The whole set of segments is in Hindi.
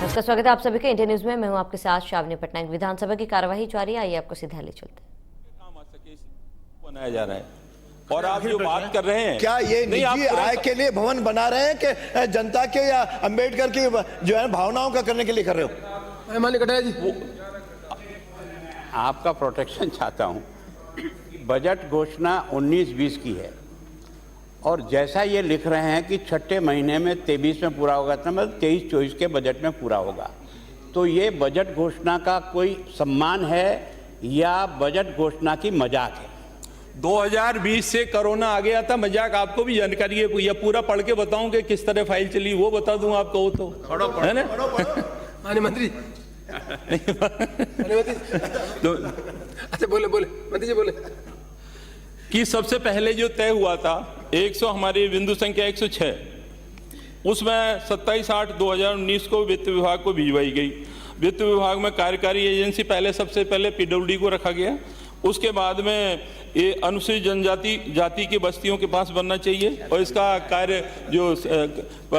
नमस्कार, स्वागत है आप सभी का इंडिया न्यूज में। मैं हूं आपके साथ शावनी पटनायक। विधानसभा की कार्यवाही जारी है, आइए आपको सीधा ले चलते हैं। बनाया जा रहा है और आप जो बात कर रहे हैं, क्या ये निजी आय के लिए भवन बना रहे हैं कि जनता के या अंबेडकर की जो है भावनाओं का करने के लिए कर रहे हो? मालिक कटाया जी, आपका प्रोटेक्शन चाहता हूं। बजट घोषणा 19-20 की है और जैसा ये लिख रहे हैं कि छठे महीने में 23 में पूरा होगा, तो मतलब 23-24 के बजट में पूरा होगा। तो ये बजट घोषणा का कोई सम्मान है या बजट घोषणा की मजाक है? 2020 से कोरोना आ गया था, मजाक आपको भी जानकारी है। ये पूरा पढ़ के बताऊं कि किस तरह फाइल चली, वो बता दूं आपको। वो तो है ना माननीय मंत्री। तो अच्छा बोले मंत्री जी बोले कि सबसे पहले जो तय हुआ था 100 हमारी बिंदु संख्या 106, उसमें 27/8/2019 को वित्त विभाग को भिजवाई गई। वित्त विभाग में कार्यकारी एजेंसी सबसे पहले PWD को रखा गया। उसके बाद में ये अनुसूचित जाति की बस्तियों के पास बनना चाहिए और इसका कार्य जो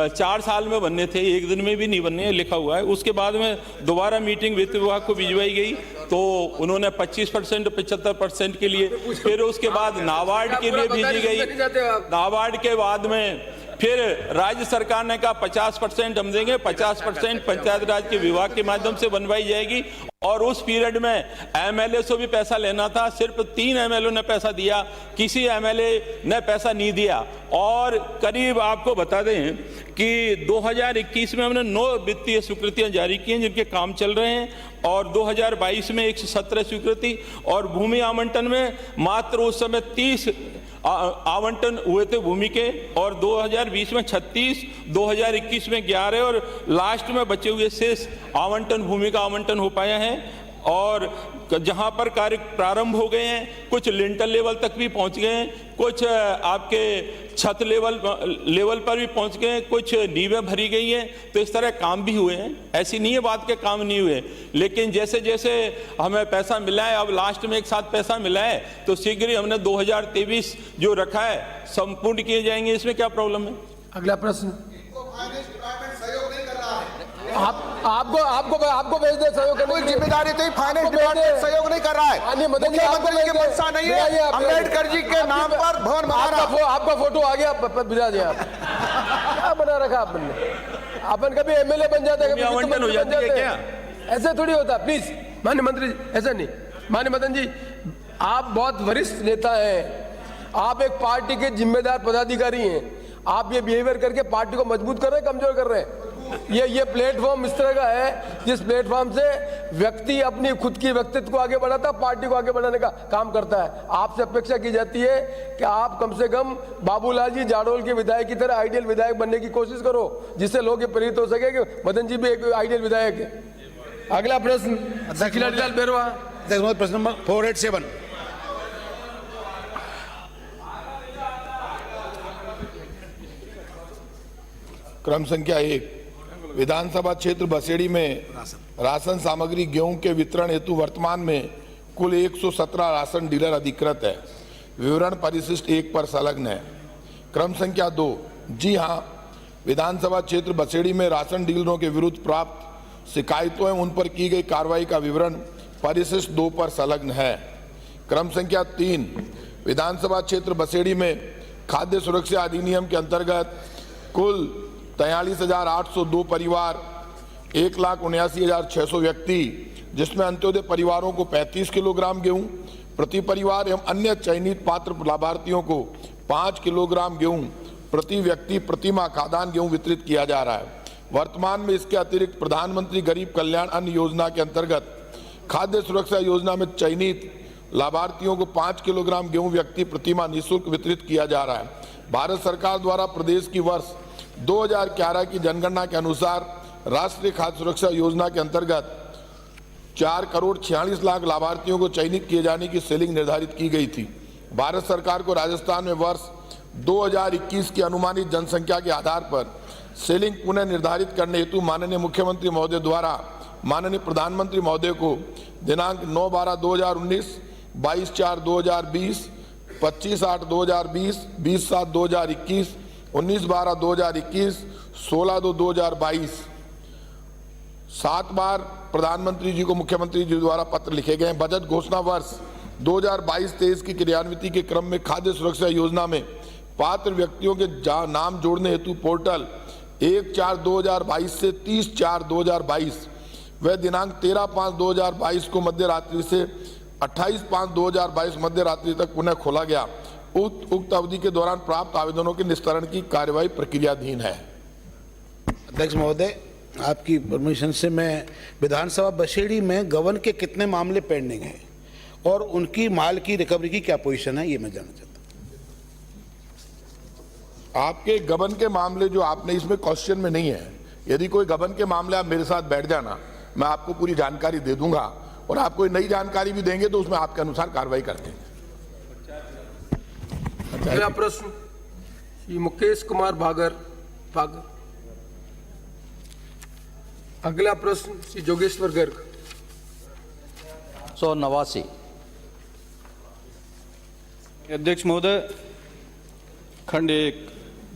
4 साल में बनने थे, 1 दिन में भी नहीं बनने, लिखा हुआ है। उसके बाद में दोबारा मीटिंग वित्त विभाग को भिजवाई गई तो उन्होंने 25% 75% के लिए, फिर उसके बाद नाबार्ड के लिए भेजी गई। नाबार्ड के बाद में फिर राज्य सरकार ने कहा 50% हम देंगे, 50% पंचायत राज के विभाग के माध्यम से बनवाई जाएगी। और उस पीरियड में MLA से भी पैसा लेना था, सिर्फ 3 MLA ने पैसा दिया, किसी MLA ने पैसा नहीं दिया। और करीब आपको बता दें कि 2021 में हमने 9 वित्तीय स्वीकृतियां जारी की हैं जिनके काम चल रहे हैं, और 2022 में 117 स्वीकृति, और भूमि आवंटन में मात्र उस समय 30 आवंटन हुए थे भूमि के, और 2020 में 36, 2021 में 11 और लास्ट में बचे हुए शेष आवंटन भूमि का आवंटन हो पाया है। और जहां पर कार्य प्रारंभ हो गए हैं, कुछ लिंटल लेवल तक भी पहुंच गए हैं, कुछ आपके छत लेवल पर भी पहुंच गए हैं, कुछ नींवें भरी गई हैं। तो इस तरह काम भी हुए हैं, ऐसी नहीं है बात के काम नहीं हुए। लेकिन जैसे जैसे हमें पैसा मिला है, अब लास्ट में एक साथ पैसा मिला है, तो शीघ्र ही हमने 2023 जो रखा है संपूर्ण किए जाएंगे। इसमें क्या प्रॉब्लम है? अगला प्रश्न। आपको भेज दे सहयोग करने की जिम्मेदारी तो फाइनेंस डिपार्टमेंट सहयोग नहीं कर रहा है। मुख्यमंत्री की मंशा नहीं है अंबेडकर जी के नाम पर भवन बना रहा। आपका फोटो आ गया, भिजा दिया। क्या बना रखा आपने? अपन कभी MLA बन जाता है, आवंटन हो जाती है क्या? ऐसे थोड़ी होता। प्लीज माननीय मंत्री जी, ऐसा नहीं। माननीय मदन जी, आप बहुत वरिष्ठ नेता हैं, आप एक पार्टी के जिम्मेदार पदाधिकारी हैं। आप ये बिहेवियर करके पार्टी को मजबूत कर रहे हैं, कमजोर कर रहे हैं। ये प्लेटफॉर्म इस तरह का है जिस प्लेटफॉर्म से व्यक्ति अपनी खुद की व्यक्तित्व को आगे बढ़ाता, पार्टी को आगे बढ़ाने का काम करता है। आपसे अपेक्षा की जाती है कि आप कम से कम बाबूलाल जी जाडोल के विधायक की तरह आइडियल विधायक बनने की कोशिश करो, जिससे लोग ये प्रेरित हो सके कि मदन जी भी एक आइडियल विधायक है। अगला प्रश्न खिलाड़ीलाल बेरवा, प्रश्न नंबर 487। क्रम संख्या 1, विधानसभा क्षेत्र बसेड़ी में राशन सामग्री गेहूं के वितरण हेतु वर्तमान में कुल 117 राशन डीलर अधिकृत है। विवरण परिशिष्ट 1 पर संलग्न है। क्रम संख्या 2, जी हां, विधानसभा क्षेत्र बसेड़ी में राशन डीलरों के विरुद्ध प्राप्त शिकायतों एवं उन पर की गई कार्रवाई का विवरण परिशिष्ट 2 पर संलग्न है। क्रम संख्या 3, विधानसभा क्षेत्र बसेड़ी में खाद्य सुरक्षा अधिनियम के अंतर्गत कुल 43,802 परिवार, 1,79,600 व्यक्ति, जिसमें अंत्योदय परिवारों को 35 किलोग्राम गेहूं प्रति परिवार एवं अन्य चयनित पात्र लाभार्थियों को 5 किलोग्राम गेहूं प्रति व्यक्ति प्रति माह खाद्यान्न गेहूं वितरित किया जा रहा है। वर्तमान में इसके अतिरिक्त प्रधानमंत्री गरीब कल्याण अन्न योजना के अंतर्गत खाद्य सुरक्षा योजना में चयनित लाभार्थियों को 5 किलोग्राम गेहूं व्यक्ति प्रति माह निःशुल्क वितरित किया जा रहा है। भारत सरकार द्वारा प्रदेश की वर्ष 2011 की जनगणना के अनुसार राष्ट्रीय खाद्य सुरक्षा योजना के अंतर्गत 4,46,00,000 लाभार्थियों को चयनित किए जाने की सीलिंग निर्धारित की गई थी। भारत सरकार को राजस्थान में वर्ष 2021 की अनुमानित जनसंख्या के आधार पर सीलिंग पुनः निर्धारित करने हेतु माननीय मुख्यमंत्री महोदय द्वारा माननीय प्रधानमंत्री महोदय को दिनांक 9/12/2019, 22/4/2020, 25/8/2020, 20/7/2021, 19/12/2021, 16/2/2022 7 बार प्रधानमंत्री जी को मुख्यमंत्री जी द्वारा पत्र लिखे गए हैं। बजट घोषणा वर्ष 2022-23 की क्रियान्विति के क्रम में खाद्य सुरक्षा योजना में पात्र व्यक्तियों के नाम जोड़ने हेतु पोर्टल 1/4/2022 से 30/4/2022 व दिनांक 13/5/2022 को मध्य रात्रि से 28/5/2022 मध्य रात्रि तक पुनः खोला गया। उक्त अवधि के दौरान प्राप्त आवेदनों के निस्तारण की कार्यवाही प्रक्रियाधीन है। अध्यक्ष महोदय, आपकी परमिशन से मैं विधानसभा बसेड़ी में गबन के कितने मामले पेंडिंग हैं और उनकी माल की रिकवरी की क्या पोजीशन है, ये मैं जानना चाहता हूं। आपके गबन के मामले जो आपने इसमें क्वेश्चन में नहीं है, यदि कोई गबन के मामले आप मेरे साथ बैठ जाना, मैं आपको पूरी जानकारी दे दूंगा और आप कोई नई जानकारी भी देंगे तो उसमें आपके अनुसार कार्रवाई करते हैं। अगला प्रश्न श्री मुकेश कुमार भागर। अगला प्रश्न श्री जोगेश्वर गर्ग। 189। अध्यक्ष महोदय, खंड 1,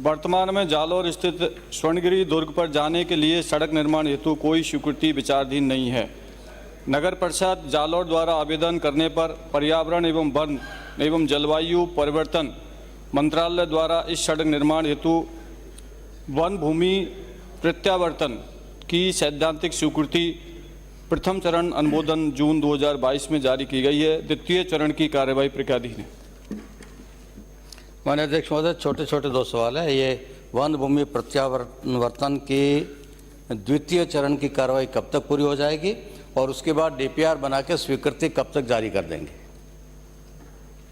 वर्तमान में जालौर स्थित स्वर्णगिरी दुर्ग पर जाने के लिए सड़क निर्माण हेतु कोई स्वीकृति विचाराधीन नहीं है। नगर परिषद जालौर द्वारा आवेदन करने पर पर्यावरण एवं वन एवं जलवायु परिवर्तन मंत्रालय द्वारा इस सड़क निर्माण हेतु वन भूमि प्रत्यावर्तन की सैद्धांतिक स्वीकृति प्रथम चरण अनुमोदन जून 2022 में जारी की गई है। द्वितीय चरण की कार्यवाही प्रक्रियाधीन है। माननीय अध्यक्ष महोदय, छोटे छोटे 2 सवाल है। ये वन भूमि प्रत्यावर्तन की द्वितीय चरण की कार्रवाई कब तक पूरी हो जाएगी और उसके बाद डीपीआर बना के स्वीकृति कब तक जारी कर देंगे?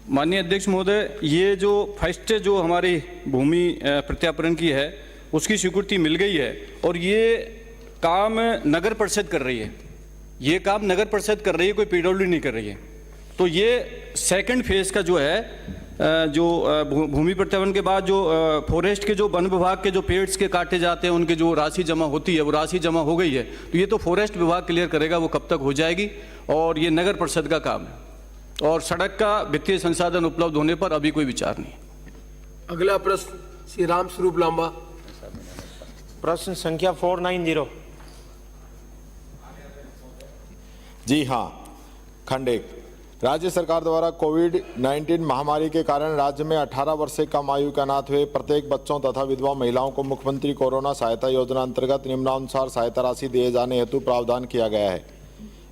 माननीय अध्यक्ष महोदय, ये जो फर्स्ट जो हमारी भूमि प्रत्यावर्तन की है उसकी स्वीकृति मिल गई है और ये काम नगर परिषद कर रही है। ये काम नगर परिषद कर रही है, कोई पीडब्ल्यू नहीं कर रही है। तो ये सेकंड फेज का जो है जो भूमि प्रत्यावर्तन के बाद जो फॉरेस्ट के जो वन विभाग के जो पेड्स के काटे जाते हैं उनके जो राशि जमा होती है वो राशि जमा हो गई है। तो ये तो फॉरेस्ट विभाग क्लियर करेगा वो कब तक हो जाएगी और ये नगर परिषद का काम है और सड़क का वित्तीय संसाधन उपलब्ध होने पर अभी कोई विचार नहीं। अगला प्रश्न श्री राम स्वरूप लांबा। प्रश्न संख्या 490। जी हाँ, खंड 1, राज्य सरकार द्वारा कोविड-19 महामारी के कारण राज्य में 18 वर्ष से कम आयु के अनाथ हुए प्रत्येक बच्चों तथा विधवा महिलाओं को मुख्यमंत्री कोरोना सहायता योजना अंतर्गत निम्नानुसार सहायता राशि दिए जाने हेतु प्रावधान किया गया है।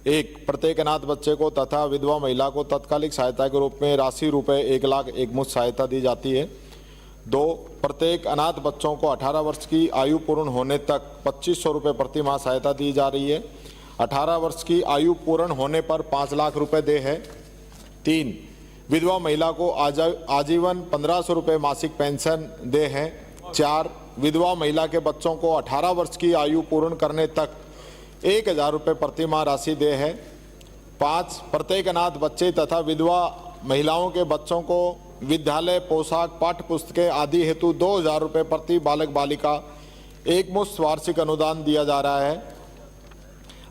1, प्रत्येक अनाथ बच्चे को तथा विधवा महिला को तत्कालिक सहायता के रूप में राशि रुपये 1 लाख एकमुश्त सहायता दी जाती है। 2, प्रत्येक अनाथ बच्चों को 18 वर्ष की आयु पूर्ण होने तक 2500 रुपये प्रति माह सहायता दी जा रही है। 18 वर्ष की आयु पूर्ण होने पर 5 लाख रुपये दे है। 3, विधवा महिला को आजीवन 1500 रुपये मासिक पेंशन दे है। 4, विधवा महिला के बच्चों को 18 वर्ष की आयु पूर्ण करने तक 1000 रुपये प्रति माह राशि दे है। 5, प्रत्येक अनाथ बच्चे तथा विधवा महिलाओं के बच्चों को विद्यालय पोशाक पाठ्य पुस्तकें आदि हेतु 2000 रुपये प्रति बालक बालिका एकमुश्त वार्षिक अनुदान दिया जा रहा है।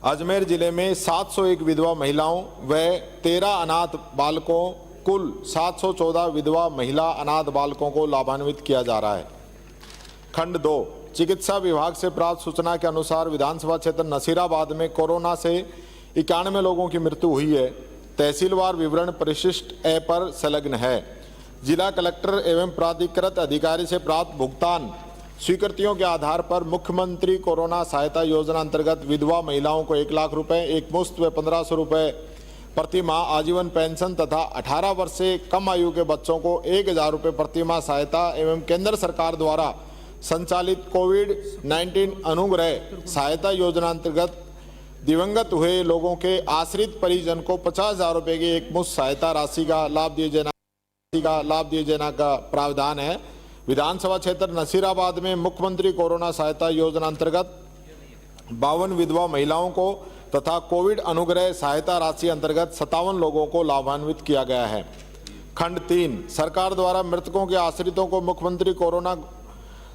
अजमेर जिले में 701 विधवा महिलाओं व 13 अनाथ बालकों, कुल 714 विधवा महिला अनाथ बालकों को लाभान्वित किया जा रहा है। खंड 2, चिकित्सा विभाग से प्राप्त सूचना के अनुसार विधानसभा क्षेत्र नसीराबाद में कोरोना से 91 लोगों की मृत्यु हुई है। तहसीलवार विवरण परिशिष्ट ए पर संलग्न है। जिला कलेक्टर एवं प्राधिकृत अधिकारी से प्राप्त भुगतान स्वीकृतियों के आधार पर मुख्यमंत्री कोरोना सहायता योजना अंतर्गत विधवा महिलाओं को 1 लाख रुपए एकमुश्त व 1500 रुपये प्रति माह आजीवन पेंशन तथा 18 वर्ष से कम आयु के बच्चों को 1000 रुपये प्रति माह सहायता एवं केंद्र सरकार द्वारा संचालित कोविड-19 अनुग्रह सहायता योजना अंतर्गत दिवंगत हुए लोगों के आश्रित परिजन को 50,000 रुपये की एकमुश्त सहायता राशि का लाभ दिए जाने का प्रावधान है। विधानसभा क्षेत्र नसीराबाद में मुख्यमंत्री कोरोना सहायता योजना अंतर्गत 52 विधवा महिलाओं को तथा कोविड अनुग्रह सहायता राशि अंतर्गत 57 लोगों को लाभान्वित किया गया है। खंड 3, सरकार द्वारा मृतकों के आश्रितों को मुख्यमंत्री कोरोना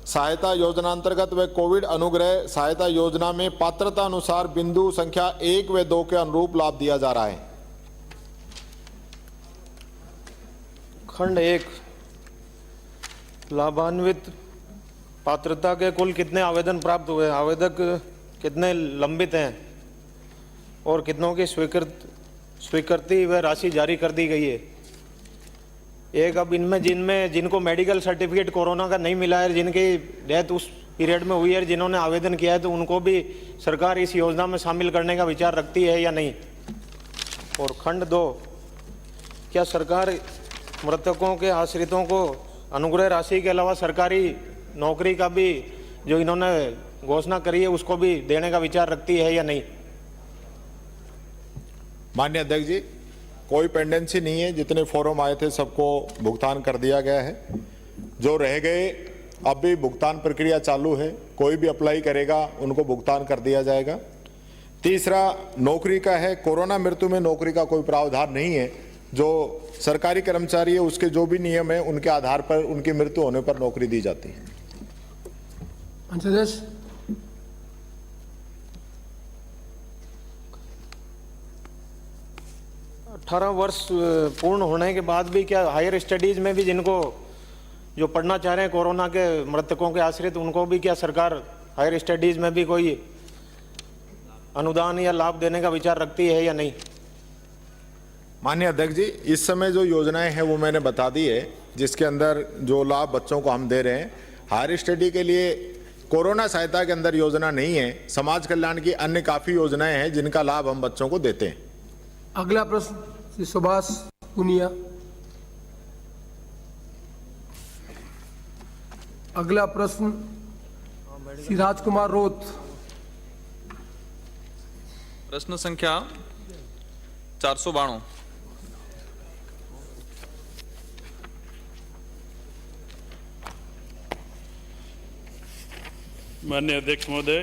सहायता योजना अंतर्गत व कोविड अनुग्रह सहायता योजना में पात्रता अनुसार बिंदु संख्या 1 व 2 के अनुरूप लाभ दिया जा रहा है। खंड 1, लाभान्वित पात्रता के कुल कितने आवेदन प्राप्त हुए? आवेदक कितने लंबित हैं और कितनों की स्वीकृति व राशि जारी कर दी गई है? एक अब इनमें जिनको मेडिकल सर्टिफिकेट कोरोना का नहीं मिला है, जिनकी डेथ उस पीरियड में हुई है, जिन्होंने आवेदन किया है, तो उनको भी सरकार इस योजना में शामिल करने का विचार रखती है या नहीं? और खंड 2, क्या सरकार मृतकों के आश्रितों को अनुग्रह राशि के अलावा सरकारी नौकरी का भी जो इन्होंने घोषणा करी है उसको भी देने का विचार रखती है या नहीं? माननीय अध्यक्ष जी, कोई पेंडेंसी नहीं है। जितने फॉर्म आए थे सबको भुगतान कर दिया गया है। जो रह गए अब भी भुगतान प्रक्रिया चालू है। कोई भी अप्लाई करेगा उनको भुगतान कर दिया जाएगा। तीसरा नौकरी का है। कोरोना मृत्यु में नौकरी का कोई प्रावधान नहीं है। जो सरकारी कर्मचारी है उसके जो भी नियम है उनके आधार पर उनकी मृत्यु होने पर नौकरी दी जाती है। पंचदेश 18 वर्ष पूर्ण होने के बाद भी क्या हायर स्टडीज में भी जिनको जो पढ़ना चाह रहे हैं कोरोना के मृतकों के आश्रित, उनको भी क्या सरकार हायर स्टडीज में भी कोई अनुदान या लाभ देने का विचार रखती है या नहीं? माननीय अध्यक्ष जी, इस समय जो योजनाएं हैं वो मैंने बता दी है, जिसके अंदर जो लाभ बच्चों को हम दे रहे हैं। हायर स्टडी के लिए कोरोना सहायता के अंदर योजना नहीं है। समाज कल्याण की अन्य काफी योजनाएं हैं जिनका लाभ हम बच्चों को देते हैं। अगला प्रश्न श्री सुभाष पुनिया। अगला प्रश्न श्री राजकुमार रोत। प्रश्न संख्या 492। माननीय अध्यक्ष महोदय,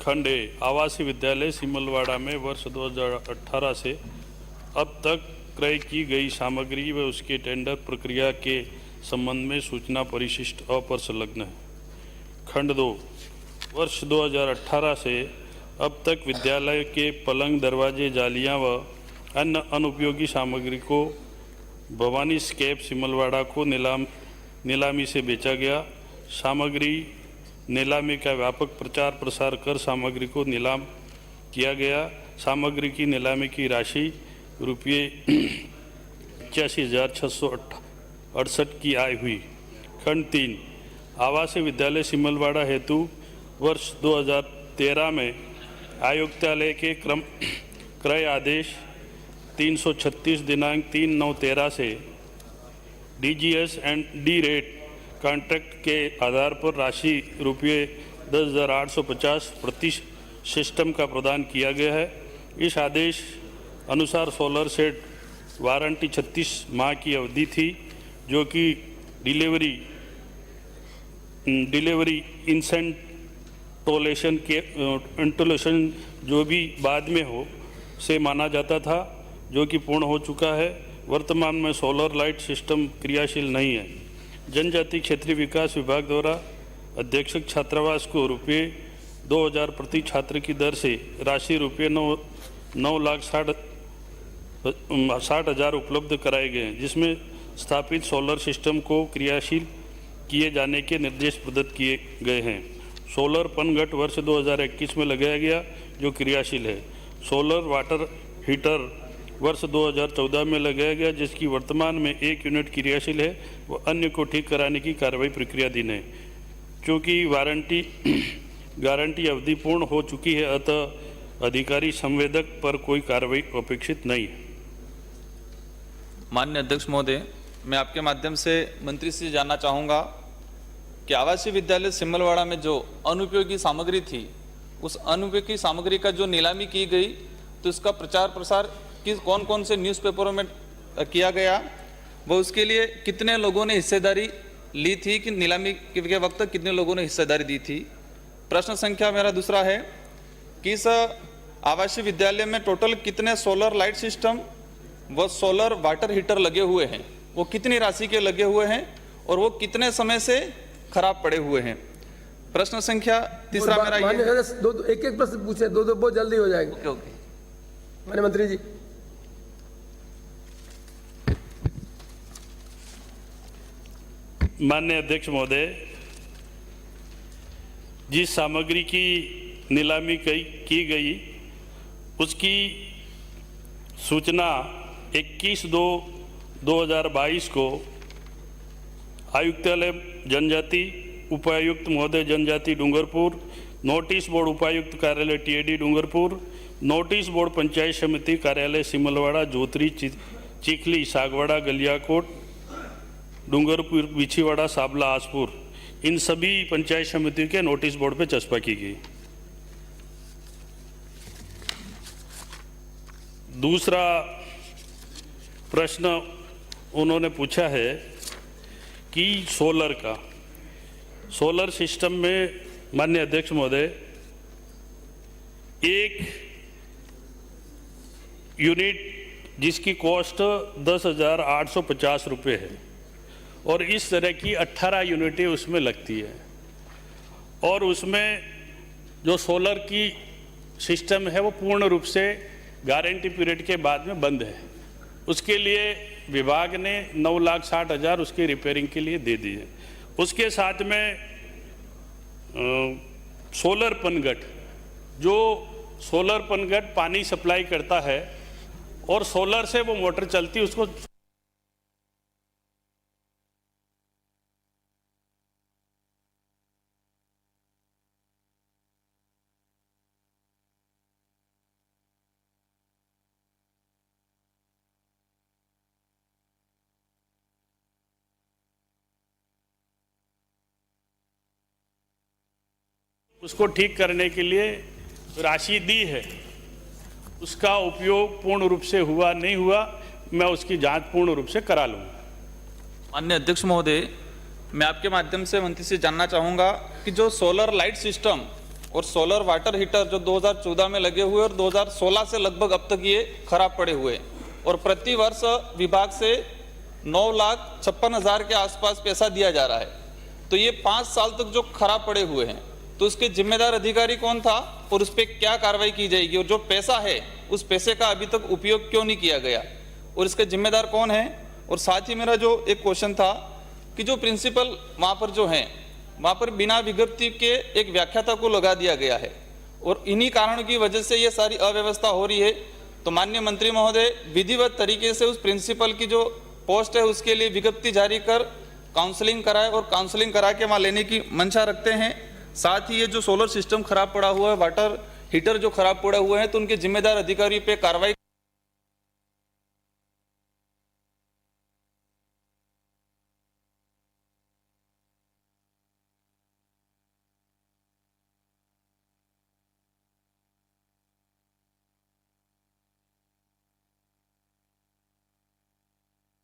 खंड ए, आवासीय विद्यालय सिमलवाड़ा में वर्ष 2018 से अब तक क्रय की गई सामग्री व उसके टेंडर प्रक्रिया के संबंध में सूचना परिशिष्ट अप्रसंलग्न है। खंड 2, वर्ष 2018 से अब तक विद्यालय के पलंग, दरवाजे, जालियां व अन्य अनुपयोगी सामग्री को भवानी स्केप सिमलवाड़ा को नीलामी से बेचा गया। सामग्री नीलामी का व्यापक प्रचार प्रसार कर सामग्री को नीलाम किया गया। सामग्री की नीलामी की राशि रुपये 81,668 की आय हुई। खंड 3, आवासीय विद्यालय सिमलवाड़ा हेतु वर्ष 2013 में आयुक्तालय के क्रय आदेश 336 दिनांक 3/9/13 से DGS and D rate contract के आधार पर राशि रुपये 10,850 प्रति सिस्टम का प्रदान किया गया है। इस आदेश अनुसार सोलर सेट वारंटी 36 माह की अवधि थी, जो कि डिलीवरी इंस्टॉलेशन जो भी बाद में हो से माना जाता था, जो कि पूर्ण हो चुका है। वर्तमान में सोलर लाइट सिस्टम क्रियाशील नहीं है। जनजाति क्षेत्रीय विकास विभाग द्वारा अध्यक्षक छात्रावास को रुपये 2,000 प्रति छात्र की दर से राशि रुपये 9,60,000 उपलब्ध कराए गए हैं, जिसमें स्थापित सोलर सिस्टम को क्रियाशील किए जाने के निर्देश प्रदत्त किए गए हैं। सोलर पनघट वर्ष 2021 में लगाया गया, जो क्रियाशील है। सोलर वाटर हीटर वर्ष 2014 में लगाया गया, जिसकी वर्तमान में 1 यूनिट क्रियाशील है, वो अन्य को ठीक कराने की कार्रवाई प्रक्रियाधीन है। क्योंकि गारंटी अवधि पूर्ण हो चुकी है, अतः अधिकारी संवेदक पर कोई कार्रवाई अपेक्षित नहीं है। माननीय अध्यक्ष महोदय, मैं आपके माध्यम से मंत्री से जानना चाहूँगा कि आवासीय विद्यालय सिमलवाड़ा में जो अनुपयोगी सामग्री थी, उस अनुपयोगी सामग्री का जो नीलामी की गई, तो इसका प्रचार प्रसार कौन कौन से न्यूज़पेपरों में किया गया, वो उसके लिए कितने लोगों ने हिस्सेदारी ली थी, कि नीलामी के वक्त कितने लोगों ने हिस्सेदारी दी थी। प्रश्न संख्या मेरा दूसरा है कि इस आवासीय विद्यालय में टोटल कितने सोलर लाइट सिस्टम व सोलर वाटर हीटर लगे हुए हैं, वो कितनी राशि के लगे हुए हैं और वो कितने समय से खराब पड़े हुए हैं। प्रश्न संख्या तीसरा मेरा ये, एक एक प्रश्न पूछे, दो बहुत जल्दी हो जाएंगे। ओके। माननीय मंत्री जी। माननीय अध्यक्ष महोदय, जिस सामग्री की नीलामी की गई उसकी सूचना 21/2/2022 को आयुक्तालय जनजाति उपायुक्त महोदय जनजाति डूंगरपुर, नोटिस बोर्ड उपायुक्त कार्यालय TAD Dungarpur, notice board panchayat समिति कार्यालय सिमलवाड़ा, जोतरी, चिखली, सागवाड़ा, गलियाकोट, डूंगरपुर, बिछीवाड़ा, साबला, आसपुर, इन सभी पंचायत समितियों के नोटिस बोर्ड पे चस्पा की गई। दूसरा प्रश्न उन्होंने पूछा है कि सोलर सिस्टम में माननीय अध्यक्ष महोदय, एक यूनिट जिसकी कॉस्ट 10,850 रुपये है और इस तरह की 18 यूनिटें उसमें लगती है और उसमें जो सोलर की सिस्टम है वो पूर्ण रूप से गारंटी पीरियड के बाद में बंद है। उसके लिए विभाग ने 9,60,000 उसकी रिपेयरिंग के लिए दे दी है। उसके साथ में सोलर पनघट, जो सोलर पनघट पानी सप्लाई करता है और सोलर से वो मोटर चलती है, उसको उसको ठीक करने के लिए राशि दी है। उसका उपयोग पूर्ण रूप से हुआ नहीं हुआ, मैं उसकी जांच पूर्ण रूप से करा लूँगा। माननीय अध्यक्ष महोदय, मैं आपके माध्यम से मंत्री से जानना चाहूँगा कि जो सोलर लाइट सिस्टम और सोलर वाटर हीटर जो 2014 में लगे हुए और 2016 से लगभग अब तक ये खराब पड़े हुए और प्रति वर्ष विभाग से 9,56,000 के आसपास पैसा दिया जा रहा है, तो ये 5 साल तक जो खराब पड़े हुए हैं, तो उसके जिम्मेदार अधिकारी कौन था और उस पर क्या कार्रवाई की जाएगी, और जो पैसा है उस पैसे का अभी तक उपयोग क्यों नहीं किया गया और इसके जिम्मेदार कौन है। और साथ ही मेरा जो एक क्वेश्चन था कि जो प्रिंसिपल वहाँ पर जो हैं, वहाँ पर बिना विज्ञप्ति के एक व्याख्याता को लगा दिया गया है और इन्हीं कारणों की वजह से ये सारी अव्यवस्था हो रही है। तो माननीय मंत्री महोदय, विधिवत तरीके से उस प्रिंसिपल की जो पोस्ट है उसके लिए विज्ञप्ति जारी कर काउंसलिंग कराए और काउंसलिंग करा के वहाँ लेने की मंशा रखते हैं। साथ ही ये जो सोलर सिस्टम खराब पड़ा हुआ है, वाटर हीटर जो खराब पड़े हुए हैं, तो उनके जिम्मेदार अधिकारी पे कार्रवाई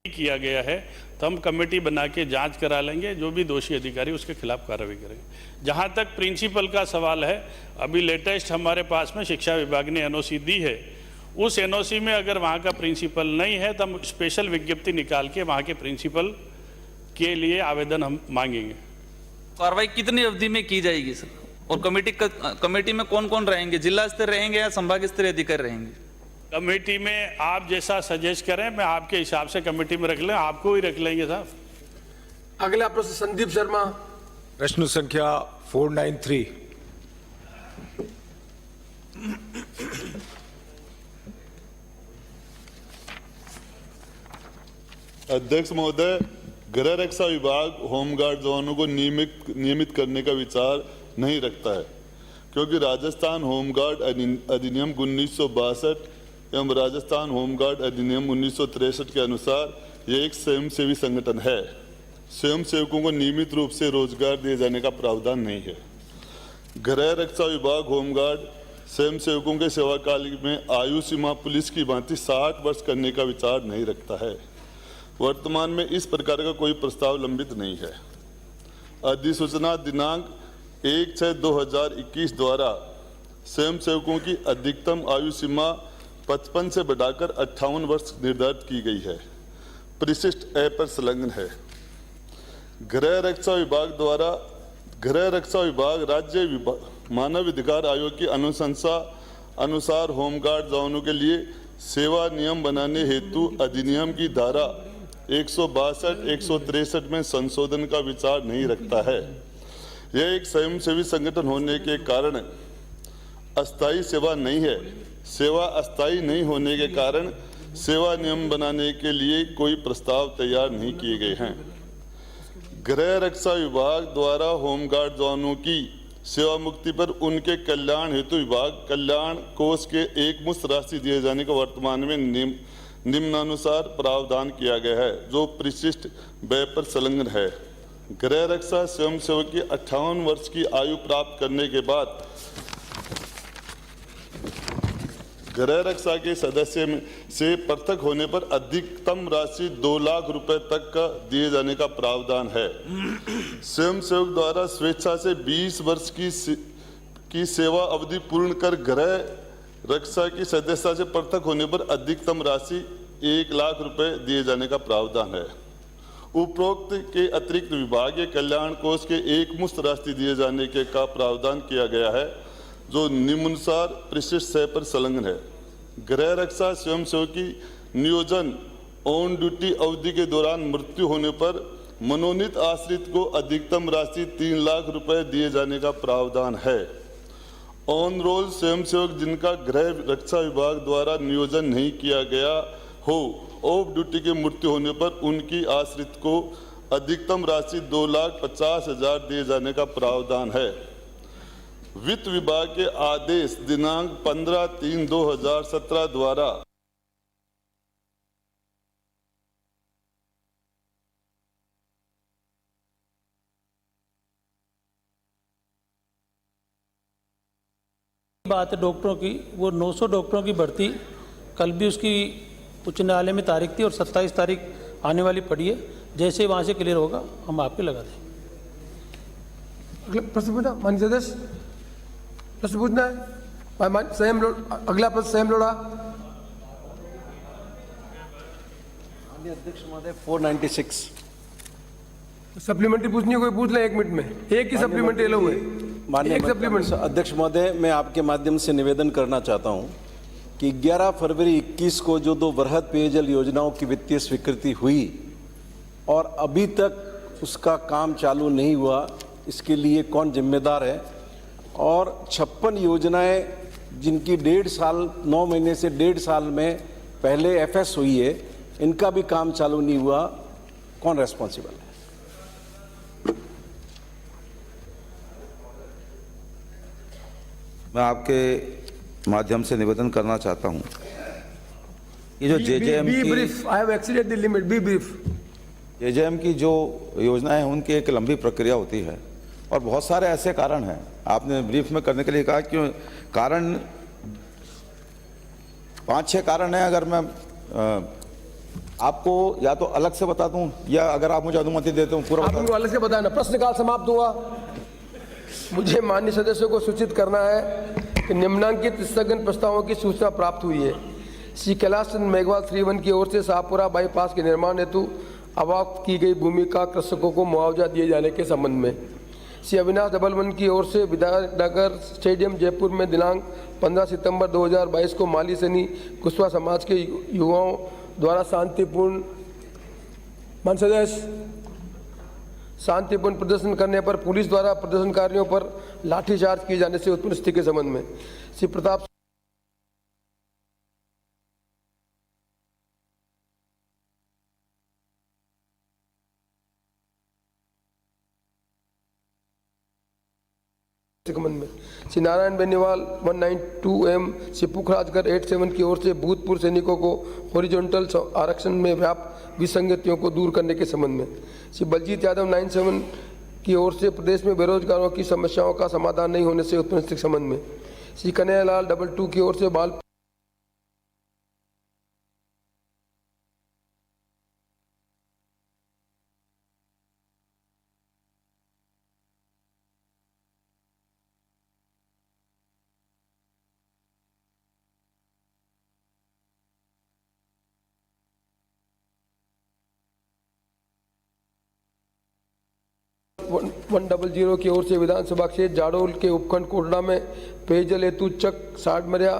किया गया है, तो हम कमेटी बना के जांच करा लेंगे, जो भी दोषी अधिकारी उसके खिलाफ कार्रवाई करेंगे। जहां तक प्रिंसिपल का सवाल है, अभी लेटेस्ट हमारे पास में शिक्षा विभाग ने एनओसी दी है। उस एनओसी में अगर वहां का प्रिंसिपल नहीं है तो हम स्पेशल विज्ञप्ति निकाल के वहां के प्रिंसिपल के लिए आवेदन हम मांगेंगे। कार्रवाई कितनी अवधि में की जाएगी सर, और कमेटी में कौन कौन रहेंगे, जिला स्तर रहेंगे या संभाग स्तरीय अधिकारी रहेंगे? कमेटी में आप जैसा सजेस्ट करें, मैं आपके हिसाब से कमेटी में रख लें, आपको ही रख लेंगे साहब। अगला प्रश्न संदीप शर्मा। प्रश्न संख्या 493। अध्यक्ष महोदय, गृह रक्षा विभाग होमगार्ड जवानों को नियमित करने का विचार नहीं रखता है, क्योंकि राजस्थान होमगार्ड अधिनियम 1962 एवं राजस्थान होमगार्ड अधिनियम 1963 के अनुसार ये एक स्वयंसेवी संगठन है। स्वयंसेवकों को नियमित रूप से रोजगार दिए जाने का प्रावधान नहीं है। गृह रक्षा विभाग होमगार्ड स्वयंसेवकों के सेवाकाल में आयु सीमा पुलिस की भांति 60 वर्ष करने का विचार नहीं रखता है। वर्तमान में इस प्रकार का कोई प्रस्ताव लंबित नहीं है। अधिसूचना दिनांक 1/6/2021 द्वारा स्वयंसेवकों की अधिकतम आयु सीमा 55 से बढ़ाकर 58 वर्ष निर्धारित की गई है। परिशिष्ट ए पर संलग्न है। गृह रक्षा विभाग राज्य मानव अधिकार आयोग की अनुशंसा अनुसार होमगार्ड जवानों के लिए सेवा नियम बनाने हेतु अधिनियम की धारा 162, 163 में संशोधन का विचार नहीं रखता है। यह एक स्वयंसेवी संगठन होने के कारण अस्थायी सेवा नहीं है। सेवा अस्थायी नहीं होने के कारण सेवा नियम बनाने के लिए कोई प्रस्ताव तैयार नहीं किए गए हैं। गृह रक्षा विभाग द्वारा होमगार्ड जवानों की सेवा मुक्ति पर उनके कल्याण हेतु विभाग कल्याण कोष के एक मुश्त राशि दिए जाने का वर्तमान में निम्नानुसार प्रावधान किया गया है, जो परिशिष्ट व्यय पर संलग्न है। गृह रक्षा स्वयंसेवक की 58 वर्ष की आयु प्राप्त करने के बाद गृह रक्षा के सदस्य से पृथक होने पर अधिकतम राशि 2 लाख रुपए तक का दिए जाने का प्रावधान है। स्वयंसेवक द्वारा स्वेच्छा से 20 वर्ष की सेवा अवधि पूर्ण कर गृह रक्षा की सदस्यता से पृथक होने पर अधिकतम राशि 1 लाख रुपए दिए जाने का प्रावधान है। उपरोक्त के अतिरिक्त विभागीय कल्याण कोष के एक मुश्त राशि दिए जाने के का प्रावधान किया गया है, जो निम्नानुसार परिशिष्ट 6 पर संलग्न है। गृह रक्षा स्वयंसेवक की नियोजन ऑन ड्यूटी अवधि के दौरान मृत्यु होने पर मनोनीत आश्रित को अधिकतम राशि 3 लाख रुपए दिए जाने का प्रावधान है। ऑन रोल स्वयंसेवक जिनका गृह रक्षा विभाग द्वारा नियोजन नहीं किया गया हो, ऑफ ड्यूटी की मृत्यु होने पर उनकी आश्रित को अधिकतम राशि 2,50,000 दिए जाने का प्रावधान है। वित्त विभाग के आदेश दिनांक 15/3/2017 द्वारा बात है डॉक्टरों की, वो 900 डॉक्टरों की भर्ती कल भी उसकी उच्च न्यायालय में तारीख थी और 27 तारीख आने वाली पड़ी है। जैसे वहाँ से क्लियर होगा हम आपके लगा देंगे। अगला प्रश्न पूछना माननीय सदस्य, प्रश्न पूछना है संयम अगला प्रश्न संयम लोढ़ा। माननीय अध्यक्ष महोदय 496 सप्लीमेंट्री पूछनी है, कोई पूछ ले 1 मिनट में। एक ही सप्लीमेंट्री लो है। माननीय अध्यक्ष महोदय, मैं आपके माध्यम से निवेदन करना चाहता हूं कि 11 फरवरी 21 को जो 2 वृहद पेयजल योजनाओं की वित्तीय स्वीकृति हुई और अभी तक उसका काम चालू नहीं हुआ, इसके लिए कौन जिम्मेदार है? और 56 योजनाएं जिनकी 1.5 साल 9 महीने से 1.5 साल में पहले एफएस हुई है, इनका भी काम चालू नहीं हुआ, कौन रेस्पॉन्सिबल है? मैं आपके माध्यम से निवेदन करना चाहता हूं, ये जो जेजेएम की जो योजनाएं हैं उनकी एक लंबी प्रक्रिया होती है और बहुत सारे ऐसे कारण हैं। आपने ब्रीफ में करने के लिए कहा कि कारण 5-6 कारण हैं। अगर मैं आपको या तो अलग से बता दूं या अगर आप मुझे अनुमति देते हो पूरा आपको अलग से बताना। प्रश्नकाल समाप्त हुआ। मुझे माननीय सदस्यों को सूचित करना है कि निम्नांकित स्थगन प्रस्तावों की सूचना प्राप्त हुई है। श्री कैलाश चंद्र मेघवाल 3-1 की ओर से शाहपुरा बाईपास के निर्माण हेतु अवक्त की गई भूमि का कृषकों को मुआवजा दिए जाने के संबंध में। श्री अविनाश 1-1 की ओर से विद्यानगर स्टेडियम जयपुर में दिनांक 15 सितंबर 2022 को माली सैनी कुशवा समाज के युवाओं द्वारा शांतिपूर्ण प्रदर्शन करने पर पुलिस द्वारा प्रदर्शनकारियों पर लाठीचार्ज किए जाने से उत्पन्न स्थिति के संबंध में श्री प्रताप में श्री नारायण बेनीवाल 192M श्री पुखराजगढ़ 87 की ओर से भूतपूर्व सैनिकों को हॉरिजॉन्टल आरक्षण में व्याप्त विसंगतियों को दूर करने के संबंध में श्री बलजीत यादव 97 की ओर से प्रदेश में बेरोजगारों की समस्याओं का समाधान नहीं होने से उत्पन्न स्थिति के संबंध में श्री कन्हैयालाल 22 की ओर से बाल वन 100 की ओर से विधानसभा क्षेत्र जाडोल के उपखंड कोटड़ा में पेयजल हेतु चक साडमरिया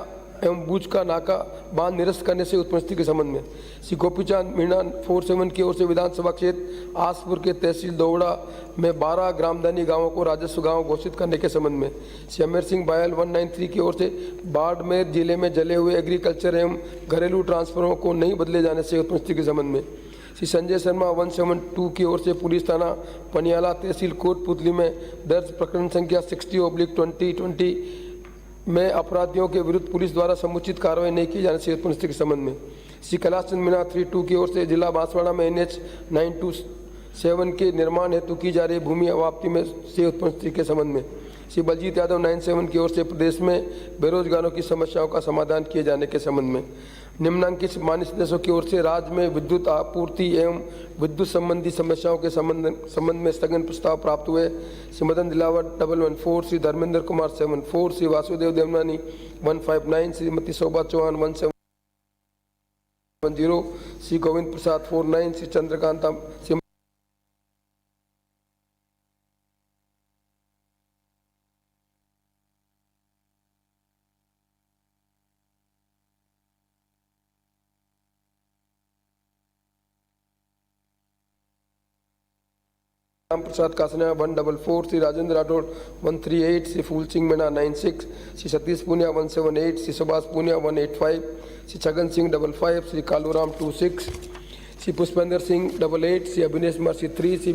एवं बूझ का नाका बांध निरस्त करने से उत्पन्न स्थिति के संबंध में श्री गोपीचंद मीणा 47 की ओर से विधानसभा क्षेत्र आसपुर के तहसील दोवड़ा में 12 ग्रामदानी गांवों को राजस्व गांव घोषित करने के संबंध में श्री अमेर सिंह बायल 193 की ओर से बाड़मेर जिले में जले हुए एग्रीकल्चर एवं घरेलू ट्रांसफरों को नहीं बदले जाने से उत्पन्न स्थिति के संबंध में श्री संजय शर्मा 172 की ओर से पुलिस थाना पनियाला तहसील कोटपुतली में दर्ज प्रकरण संख्या 60/2020 में अपराधियों के विरुद्ध पुलिस द्वारा समुचित कार्रवाई नहीं की जाने से उत्पन्न स्थिति के संबंध में श्री कैलाश चंद मीणा 32 की ओर से जिला बांसवाड़ा में NH 927 के निर्माण हेतु की जा रही भूमि अवाप्ति में से उत्पन्न स्थिति के संबंध में श्री बलजीत यादव 97 की ओर से प्रदेश में बेरोजगारों की समस्याओं का समाधान किए जाने के संबंध में निम्नांकित मान्य सदस्यों की ओर से राज्य में विद्युत आपूर्ति एवं विद्युत संबंधी समस्याओं के संबंध में स्थगन प्रस्ताव प्राप्त हुए श्री मदन दिलावर 114 श्री धर्मेंद्र कुमार 74 श्री वासुदेव देवनानी 159 श्रीमती शोभा चौहान 170 श्री गोविंद प्रसाद 49 श्री चंद्रकांता राम प्रसाद कासना 144 श्री राजेंद्र राठौड़ 138 श्री फूल सिंह मीणा 96 श्री सतीश पूनिया 178 श्री सुभाष पूनिया 185 श्री छगन सिंह 55 श्री कालूराम 26 श्री पुष्पेंद्र सिंह 88 श्री अभिनेश मर्सी 3 श्री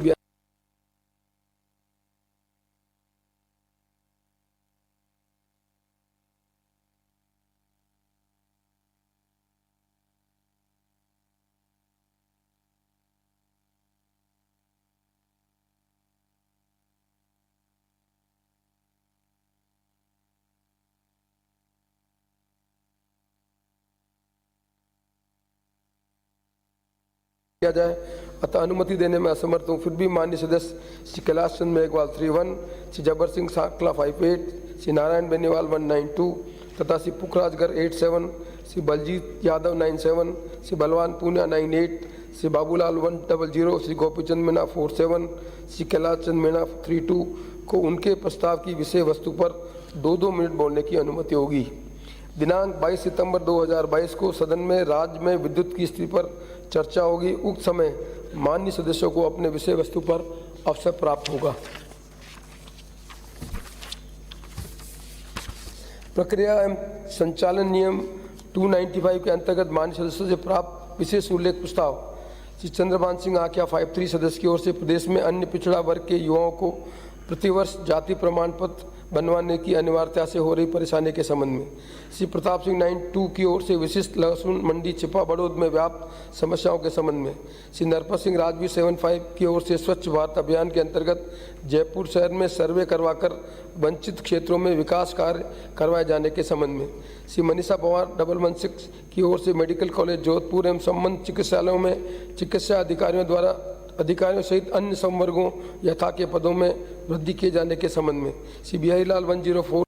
किया जाए अतः अनुमति देने में असमर्थ हूँ फिर भी माननीय सदस्य श्री कैलाश चंद मेघवाल 31 श्री जबर सिंह साकला 58 श्री नारायण बेनीवाल 192 तथा श्री पुखराजगर 87 श्री बलजीत यादव 97 श्री बलवान पूनिया 98 श्री बाबूलाल 100 श्री गोपीचंद मीणा 47 श्री कैलाश चंद मीणा 32 को उनके प्रस्ताव की विषय वस्तु पर 2-2 मिनट बोलने की अनुमति होगी। दिनांक 22 सितंबर 2022 को सदन में राज्य में विद्युत की स्थिति पर चर्चा होगी। उक्त समय माननीय सदस्यों को अपने विषय वस्तु पर अवसर प्राप्त होगा। प्रक्रिया एवं संचालन नियम 295 के अंतर्गत माननीय सदस्यों से प्राप्त विशेष उल्लेख प्रस्ताव श्री चंद्रभान सिंह आख्या 53 सदस्य की ओर से प्रदेश में अन्य पिछड़ा वर्ग के युवाओं को प्रतिवर्ष जाति प्रमाण पत्र बनवाने की अनिवार्यता से हो रही परेशानी के संबंध में श्री प्रताप सिंह 92 की ओर से विशिष्ट लहसुन मंडी छिपा बड़ौद में व्याप्त समस्याओं के संबंध में श्री नरपत सिंह राजवीर 75 की ओर से स्वच्छ भारत अभियान के अंतर्गत जयपुर शहर में सर्वे करवाकर वंचित क्षेत्रों में विकास कार्य करवाए जाने के संबंध में श्री मनीषा पवार 116 की ओर से मेडिकल कॉलेज जोधपुर एवं संबंध चिकित्सालयों में चिकित्सा अधिकारियों सहित अन्य संवर्गों यथा के पदों में वृद्धि किए जाने के संबंध में श्री बिहारी लाल 104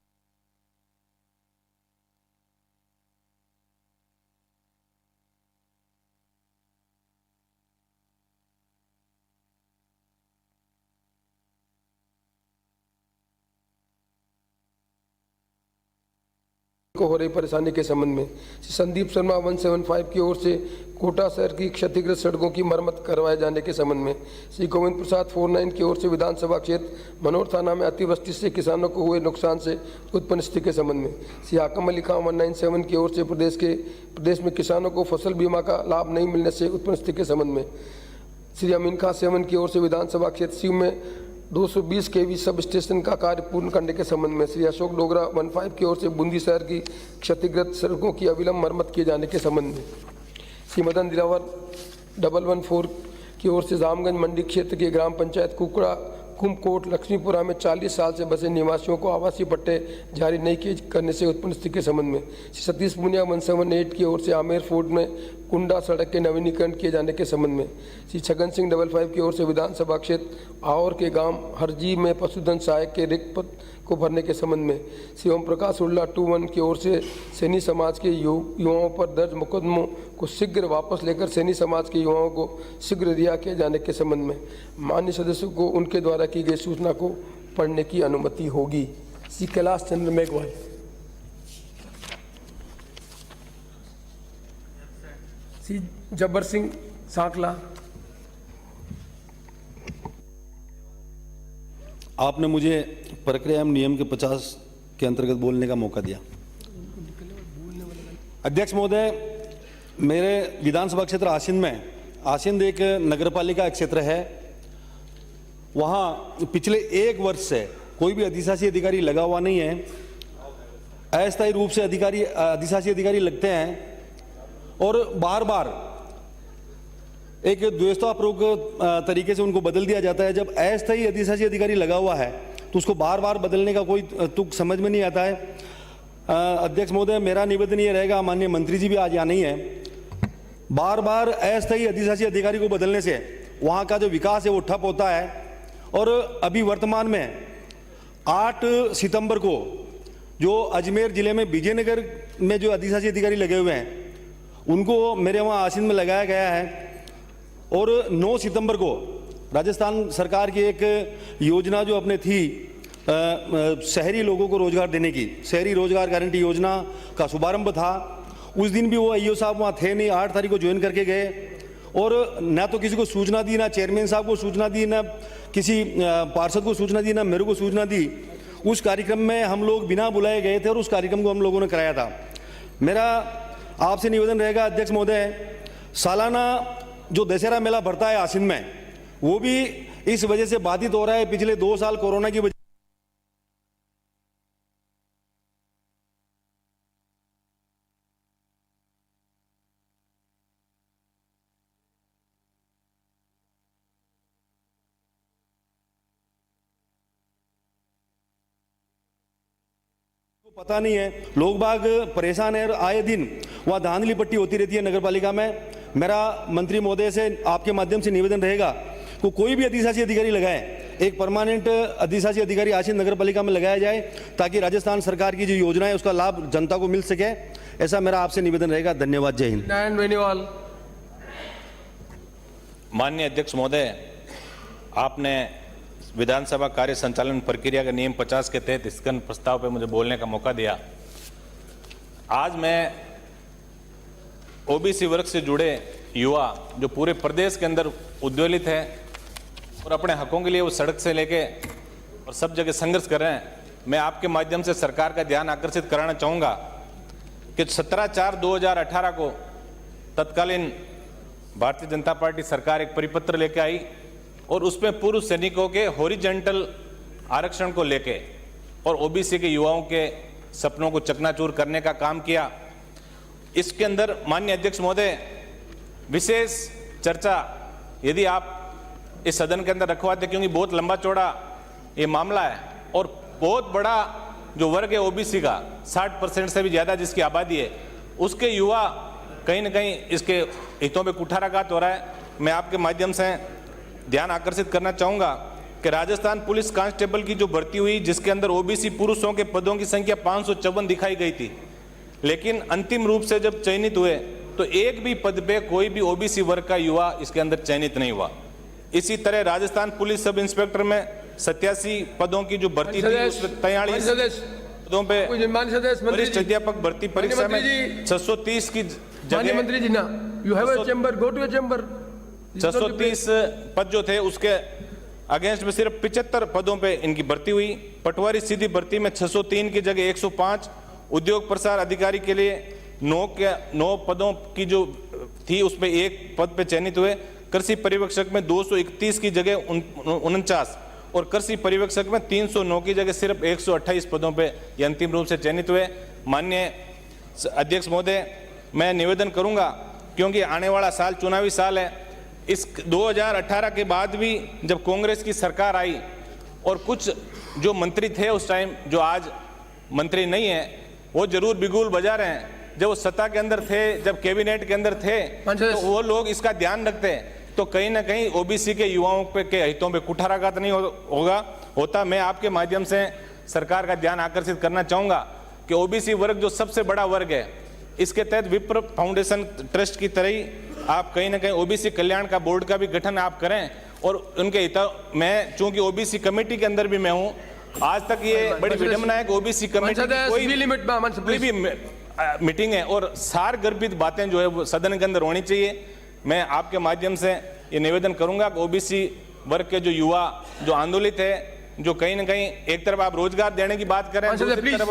को हो रही परेशानी के संबंध में श्री संदीप शर्मा 175 की ओर से कोटा शहर की क्षतिग्रस्त सड़कों की मरम्मत करवाए जाने के संबंध में श्री गोविंद प्रसाद 49 की ओर से विधानसभा क्षेत्र मनोर थाना में अतिवृष्टि से किसानों को हुए नुकसान से उत्पन्न स्थिति के संबंध में श्री हाकम अली खां 197 की ओर से प्रदेश में किसानों को फसल बीमा का लाभ नहीं मिलने से उत्पन्न स्थिति के संबंध में श्री अमीन खां 7 की ओर से विधानसभा क्षेत्र सीव में 220 kV सब स्टेशन का कार्य पूर्ण करने के संबंध में श्री अशोक डोगरा 15 की ओर से बूंदी शहर की क्षतिग्रस्त सड़कों की अविलंब मरम्मत किए जाने के संबंध में श्री मदन दिलावर 114 की ओर से जामगंज मंडी क्षेत्र के ग्राम पंचायत कुकड़ा कुमकोट लक्ष्मीपुरा में 40 साल से बसे निवासियों को आवासीय पट्टे जारी नहीं किए करने से उत्पन्न स्थिति के संबंध में श्री सतीश पुनिया 178 की ओर से आमेर फोर्ट में कुंडा सड़क के नवीनीकरण किए जाने के संबंध में श्री छगन सिंह 55 की ओर से विधानसभा क्षेत्र आवर के गांव हरजी में पशुधन सहायक के रिक्त पद को भरने के संबंध में श्री ओम प्रकाश उल्ला 21 की ओर से सैनी समाज के युवाओं पर दर्ज मुकदमों को शीघ्र वापस लेकर सैनी समाज के युवाओं को शीघ्र रिहा किए जाने के संबंध में माननीय सदस्यों को उनके द्वारा की गई सूचना को पढ़ने की अनुमति होगी। श्री कैलाश चंद्र मेघवाल श्री जब्बर सिंह सांकला। आपने मुझे प्रक्रिया एवं नियम के 50 के अंतर्गत बोलने का मौका दिया। अध्यक्ष महोदय, मेरे विधानसभा क्षेत्र आसींद में, आसींद एक नगरपालिका क्षेत्र है, वहाँ पिछले 1 वर्ष से कोई भी अधिशासी अधिकारी लगा हुआ नहीं है। अस्थायी रूप से अधिशासी अधिकारी लगते हैं और बार बार एक द्वेषतापूर्वक तरीके से उनको बदल दिया जाता है। जब अस्थायी अधिशासी अधिकारी लगा हुआ है तो उसको बार बार बदलने का कोई तुक समझ में नहीं आता है। अध्यक्ष महोदय, मेरा निवेदन ये रहेगा, माननीय मंत्री जी भी आज यहाँ नहीं है, बार बार अस्थायी अधिशासी अधिकारी को बदलने से वहाँ का जो विकास है वो ठप होता है। और अभी वर्तमान में 8 सितंबर को जो अजमेर जिले में विजयनगर में जो अधिशासी अधिकारी लगे हुए हैं उनको मेरे वहाँ आसींद में लगाया गया है। और 9 सितंबर को राजस्थान सरकार की एक योजना जो अपने थी शहरी लोगों को रोजगार देने की, शहरी रोजगार गारंटी योजना का शुभारंभ था। उस दिन भी वो ईओ साहब वहाँ थे नहीं, 8 तारीख को ज्वाइन करके गए और ना तो किसी को सूचना दी, ना चेयरमैन साहब को सूचना दी, ना किसी पार्षद को सूचना दी, ना मेरे को सूचना दी। उस कार्यक्रम में हम लोग बिना बुलाए गए थे और उस कार्यक्रम को हम लोगों ने कराया था। मेरा आपसे निवेदन रहेगा अध्यक्ष महोदय, सालाना जो दशहरा मेला भरता है आसींद में, वो भी इस वजह से बाधित हो रहा है। पिछले 2 साल कोरोना की वजह पता नहीं है, लोग बाग परेशान है और आए दिन वहाँ धांधली पट्टी होती रहती है नगरपालिका में। मेरा मंत्री महोदय से आपके माध्यम से निवेदन रहेगा कि कोई भी अधिशासी अधिकारी लगाए, एक परमानेंट अधिशासी अधिकारी आसींद नगरपालिका में लगाया जाए ताकि राजस्थान सरकार की जो योजना है उसका लाभ जनता को मिल सके। ऐसा मेरा आपसे निवेदन रहेगा। धन्यवाद। जय हिंद। बेनीवाल। माननीय अध्यक्ष महोदय, आपने विधानसभा कार्य संचालन प्रक्रिया के नियम 50 के तहत स्थगन प्रस्ताव पर मुझे बोलने का मौका दिया। आज मैं ओबीसी वर्ग से जुड़े युवा जो पूरे प्रदेश के अंदर उद्वेलित है और अपने हकों के लिए वो सड़क से लेके और सब जगह संघर्ष कर रहे हैं, मैं आपके माध्यम से सरकार का ध्यान आकर्षित कराना चाहूँगा कि 17/4/2018 को तत्कालीन भारतीय जनता पार्टी सरकार एक परिपत्र लेके आई और उसमें पूर्व सैनिकों के हॉरिजॉन्टल आरक्षण को लेके और ओबीसी के युवाओं के सपनों को चकनाचूर करने का काम किया। इसके अंदर माननीय अध्यक्ष महोदय, विशेष चर्चा यदि आप इस सदन के अंदर रखवाते, क्योंकि बहुत लंबा चौड़ा ये मामला है और बहुत बड़ा जो वर्ग है ओबीसी का 60% से भी ज़्यादा जिसकी आबादी है, उसके युवा कहीं ना कहीं इसके हितों पे कुठाराघात हो रहा है। मैं आपके माध्यम से ध्यान आकर्षित करना चाहूँगा कि राजस्थान पुलिस कांस्टेबल की जो भर्ती हुई, जिसके अंदर ओबीसी पुरुषों के पदों की संख्या 554 दिखाई गई थी, लेकिन अंतिम रूप से जब चयनित हुए तो एक भी पद पे कोई भी ओबीसी वर्ग का युवा इसके अंदर चयनित नहीं हुआ। इसी तरह राजस्थान पुलिस सब इंस्पेक्टर में 87 पदों की जो भर्ती थी, उसमें 43 पदों पे वरिष्ठ अध्यापक भर्ती परीक्षा में 630 की जगह मंत्री जी ना, you have a chamber, go to a chamber. 630 पद जो थे उसके अगेंस्ट में सिर्फ 75 पदों पे इनकी भर्ती हुई। पटवारी सीधी भर्ती में 603 की जगह 105, उद्योग प्रसार अधिकारी के लिए 9 पदों की जो थी उसमें 1 पद पे चयनित हुए। कृषि पर्यवेक्षक में 231 की जगह 49 और कृषि पर्यवेक्षक में 309 की जगह सिर्फ 128 पदों पे ये अंतिम रूप से चयनित हुए। माननीय अध्यक्ष महोदय, मैं निवेदन करूंगा, क्योंकि आने वाला साल चुनावी साल है, इस 2018 के बाद भी जब कांग्रेस की सरकार आई और कुछ जो मंत्री थे उस टाइम, जो आज मंत्री नहीं है, वो जरूर बिगुल बजा रहे हैं। जब वो सत्ता के अंदर थे, जब कैबिनेट के अंदर थे, तो वो लोग इसका ध्यान रखते हैं, तो कहीं ना कहीं ओबीसी के युवाओं के हितों पे कुठाराघात नहीं होता। मैं आपके माध्यम से सरकार का ध्यान आकर्षित करना चाहूँगा कि ओबीसी वर्ग जो सबसे बड़ा वर्ग है, इसके तहत विप्र फाउंडेशन ट्रस्ट की तरह ही आप कहीं ना कहीं ओबीसी कल्याण का बोर्ड का भी गठन आप करें और उनके हितों में, चूंकि ओबीसी कमेटी के अंदर भी मैं हूँ, आज तक ये बड़ी विडंबना है कि ओबीसी कमेटी कोई भी मीटिंग है और सार गर्भित बातें जो है वो सदन के अंदर होनी चाहिए। मैं आपके माध्यम से ये निवेदन करूंगा कि ओबीसी वर्ग के जो युवा जो आंदोलित है, जो कहीं ना कहीं एक तरफ आप रोजगार देने की बात करें, दूसरी तरफ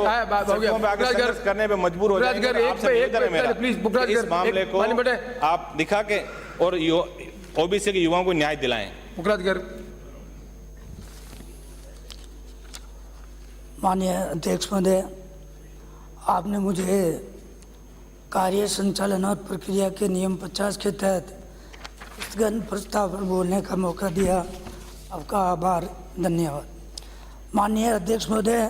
सड़कों पे आगे संघर्ष करने पे मजबूर हो जाएंगे। आपसे निवेदन है मेरा कि इस मामले को आप दिखा के और ओबीसी के युवाओं को न्याय दिलाएं। माननीय अध्यक्ष महोदय, आपने मुझे कार्य संचालन और प्रक्रिया के नियम 50 के तहत स्थगन प्रस्ताव पर बोलने का मौका दिया, आपका आभार, धन्यवाद। माननीय अध्यक्ष महोदय,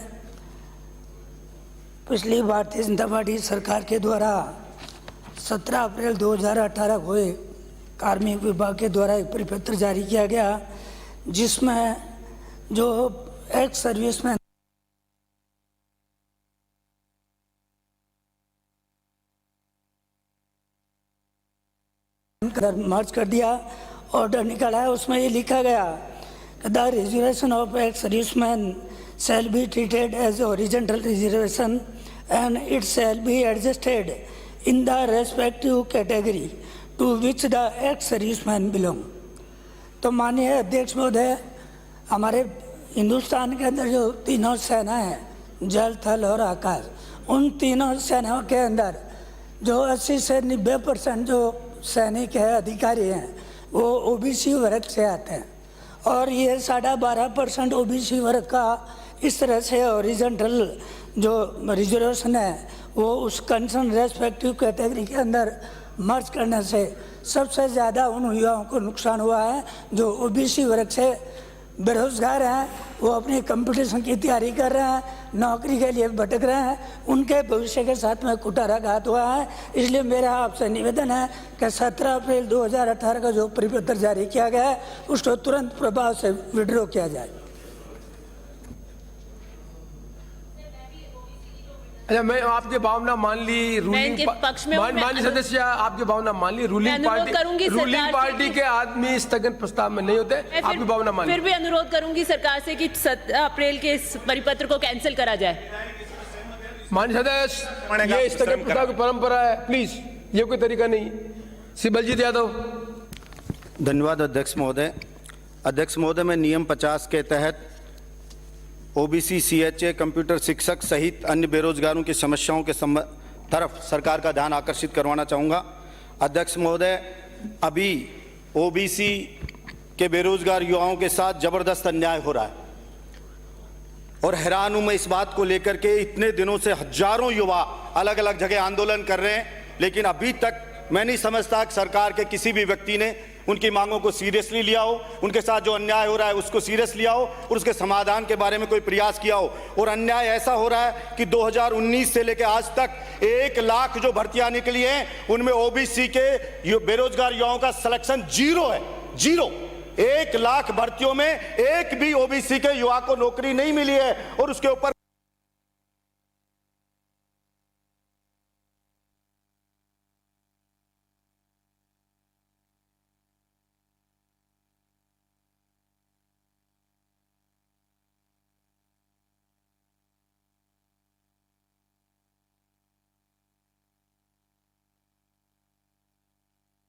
पिछली भारतीय जनता पार्टी सरकार के द्वारा 17 अप्रैल 2018 को कार्मिक विभाग के द्वारा एक परिपत्र जारी किया गया, जिसमें जो एक्स सर्विसमैन मर्ज कर दिया, ऑर्डर निकाला है। उसमें ये लिखा गया कि the reservation of ex serviceman shall be treated as horizontal reservation and it shall be adjusted in the respective category to which the ex serviceman belong. तो माननीय अध्यक्ष महोदय, हमारे हिंदुस्तान के अंदर जो तीनों सेना है, जल, थल और आकाश, उन तीनों सेनाओं के अंदर जो 80 से 90% जो सैनिक है, अधिकारी हैं, वो ओबीसी वर्ग से आते हैं और ये 12.5% ओबीसी वर्ग का इस तरह से हॉरिजॉन्टल जो रिजर्वेशन है वो उस कंसर्न रेस्पेक्टिव कैटेगरी के अंदर मर्ज करने से सबसे ज़्यादा उन युवाओं को नुकसान हुआ है जो ओबीसी वर्ग से बेरोजगार हैं, वो अपनी कंपटीशन की तैयारी कर रहे हैं, नौकरी के लिए भटक रहे हैं, उनके भविष्य के साथ में कुठाराघात हुआ है। इसलिए मेरा आपसे निवेदन है कि 17 अप्रैल 2018 का जो परिपत्र जारी किया गया है उसको तुरंत प्रभाव से विड्रॉ किया जाए। अच्छा, मैं आपकी भावना मान ली, रूलिंग माननीय सदस्य आपकी भावना मान ली, रूलिंग पार्टी के आदमी स्थगन प्रस्ताव में नहीं होते, आपकी भावना मान ली। फिर भी अनुरोध करूंगी सरकार से कि 17 अप्रैल के इस परिपत्र को कैंसिल करा जाए। माननीय सदस्य, ये स्थगन प्रस्ताव की परंपरा है, प्लीज, ये कोई तरीका नहीं। श्री बलजीत यादव। धन्यवाद अध्यक्ष महोदय। अध्यक्ष महोदय, मैं नियम 50 के तहत ओबीसी, सीएचए, कंप्यूटर शिक्षक सहित अन्य बेरोजगारों की समस्याओं के तरफ सरकार का ध्यान आकर्षित करवाना चाहूँगा। अध्यक्ष महोदय, अभी ओबीसी के बेरोजगार युवाओं के साथ जबरदस्त अन्याय हो रहा है और हैरान हूँ मैं इस बात को लेकर के। इतने दिनों से हजारों युवा अलग अलग जगह आंदोलन कर रहे हैं, लेकिन अभी तक मैं नहीं समझता कि सरकार के किसी भी व्यक्ति ने उनकी मांगों को सीरियसली लिया हो, उनके साथ जो अन्याय हो रहा है उसको सीरियस लिया हो और उसके समाधान के बारे में कोई प्रयास किया हो। और अन्याय ऐसा हो रहा है कि 2019 से लेकर आज तक 1 लाख जो भर्तियां निकली हैं उनमें ओबीसी के बेरोजगार युवाओं का सिलेक्शन 0 है, 0। 1 लाख भर्तियों में एक भी ओबीसी के युवा को नौकरी नहीं मिली है और उसके ऊपर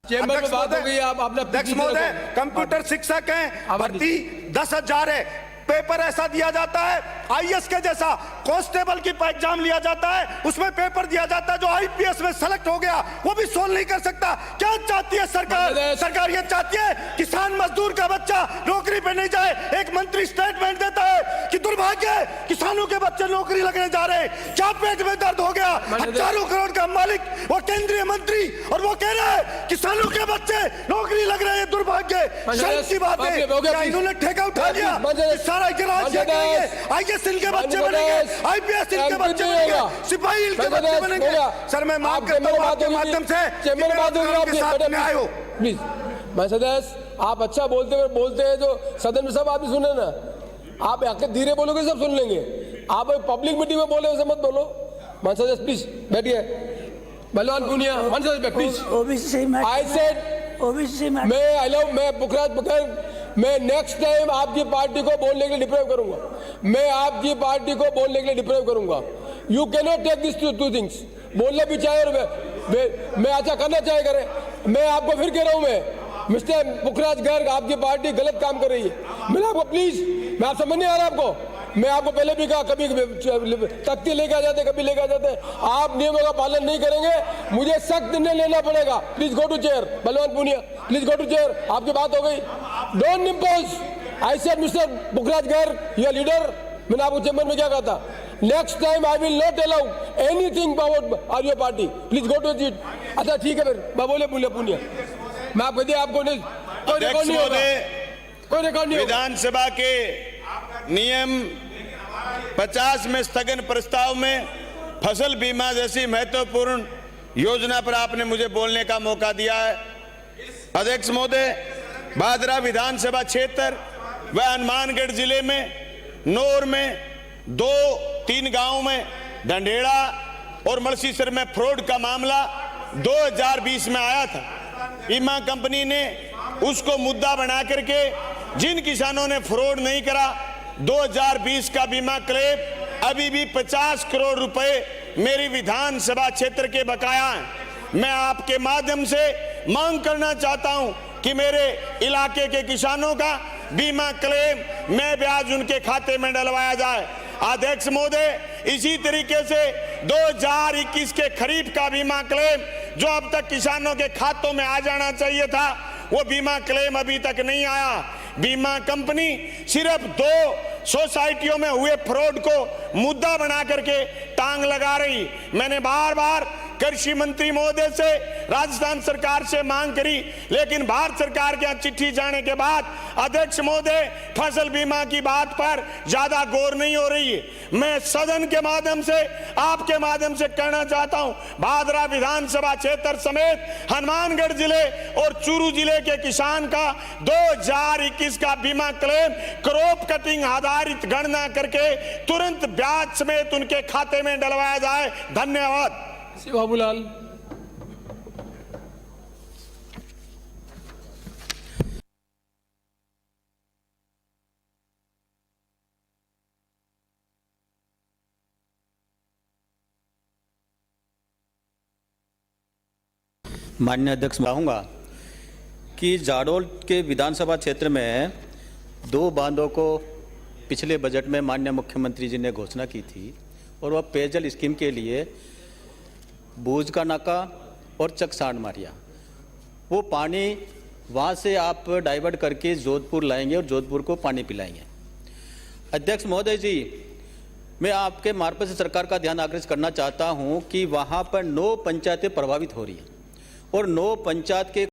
चेंबर में बात हो गई। आप अपना अध्यक्ष महोदय, कंप्यूटर शिक्षक हैं, भर्ती 10,000 है, पेपर ऐसा दिया जाता है आईएएस के जैसा, कांस्टेबल की एग्जाम लिया जाता है, उसमें पेपर दिया जाता है, जो आईपीएस में सेलेक्ट हो गया वो भी सोल्व नहीं कर सकता। क्या चाहती है सरकार? सरकार ये चाहती है किसान मजदूर का बच्चा नौकरी पे नहीं जाए। एक मंत्री स्टेटमेंट देता है कि दुर्भाग्य है किसानों के बच्चे नौकरी लगने जा रहे हैं। क्या पेट में दर्द हो गया? हजारों करोड़ का मालिक वो केंद्रीय मंत्री और वो कह रहा है किसानों के बच्चे नौकरी लग रहे हैं। दुर्भाग्य, शर्म की बात है। क्या इन्होंने ठेका उठा लिया? आईएएस इनके बच्चे बनेंगे, आईपीएस इनके बच्चे बनेंगे, सिपाही इनके बच्चे बनेंगे। सर मैं मांग करता हूं आपके माध्यम से प्लीज। मैं सदस्य, आप अच्छा बोलते हैं जो सदन में सब आदमी सुने ना, आप आके धीरे बोलोगे सब सुन लेंगे। आप पब्लिक मीटिंग में बोले वैसे मत बोलो। मैं सदस्य प्लीज बैठिए। बलवान पुनिया, मैं सदस्य प्लीज। आई सेड ओबीसी मैं पुखराज पकड़, मैं नेक्स्ट टाइम आपकी पार्टी को बोलने के लिए डिप्राइव करूंगा। मैं आपकी पार्टी को बोलने के लिए डिप्राइव करूंगा। You can not take this two things. बोलना भी चाहे और मैं अच्छा करना चाहे करे। मैं आपको फिर कह रहा हूं, मैं मिस्टर पुखराज गर्ग, आपकी पार्टी गलत काम कर रही है। मैं आपको प्लीज, मैं आप समझ नहीं आ रहा आपको, मैं आपको पहले भी कहा, कभी तख्ती लेके आ जाते, कभी लेके आ जाते। आप नियमों का पालन नहीं करेंगे, मुझे सख्त निर्णय लेना पड़ेगा। Please go to chair. Balwant Punia, please go to chair. आपकी बात हो गई। Don't impose. I said mister Pukhraj Garg, your leader. मैंने आपको चैम्बर में क्या कहा था? Next time I will not allow anything about your party. Please go to seat. अच्छा ठीक है, फिर बोले पूनिया, मैं आपको दिया, आपको नहीं, कोई रिकॉर्ड नहीं होगा, कोई रिकॉर्ड नहीं होगा। विधानसभा के नियम 50 में स्थगन प्रस्ताव में फसल बीमा जैसी महत्वपूर्ण योजना पर आपने मुझे बोलने का मौका दिया है। अध्यक्ष महोदय, भादरा विधानसभा क्षेत्र व हनुमानगढ़ जिले में नौर में 2-3 गांवों में ढंढेड़ा और मलसीसर में फ्रॉड का मामला 2020 में आया था। बीमा कंपनी ने उसको मुद्दा बना करके जिन किसानों ने फ्रॉड नहीं करा, 2020 का बीमा क्लेम अभी भी 50 करोड़ रुपए मेरी विधानसभा क्षेत्र के बकाया हैं। मैं आपके माध्यम से मांग करना चाहता हूं कि मेरे इलाके के किसानों का बीमा क्लेम मैं ब्याज उनके खाते में डलवाया जाए। अध्यक्ष महोदय, इसी तरीके से 2021 के खरीफ का बीमा क्लेम जो अब तक किसानों के खातों में आ जाना चाहिए था, वो बीमा क्लेम अभी तक नहीं आया। बीमा कंपनी सिर्फ 2 सोसाइटियों में हुए फ्रॉड को मुद्दा बना करके टांग लगा रही। मैंने बार बार कृषि मंत्री महोदय से, राजस्थान सरकार से मांग करी, लेकिन भारत सरकार के यहाँ चिट्ठी जाने के बाद अध्यक्ष महोदय फसल बीमा की बात पर ज्यादा गौर नहीं हो रही है। मैं सदन के माध्यम से, आपके माध्यम से कहना चाहता हूं, भादरा विधानसभा क्षेत्र समेत हनुमानगढ़ जिले और चूरू जिले के किसान का 2021 का बीमा क्लेम क्रॉप कटिंग आधारित गणना करके तुरंत ब्याज समेत उनके खाते में डलवाया जाए। धन्यवाद। बाबूलाल। माननीय अध्यक्ष, चाहूँगा कि जाडोल के विधानसभा क्षेत्र में 2 बांधों को पिछले बजट में माननीय मुख्यमंत्री जी ने घोषणा की थी और वह पेयजल स्कीम के लिए भूज का नाका और चकसांड मारिया, वो पानी वहाँ से आप डाइवर्ट करके जोधपुर लाएंगे और जोधपुर को पानी पिलाएंगे। अध्यक्ष महोदय जी, मैं आपके मार्फत से सरकार का ध्यान आकर्षित करना चाहता हूँ कि वहाँ पर 9 पंचायतें प्रभावित हो रही हैं और 9 पंचायत के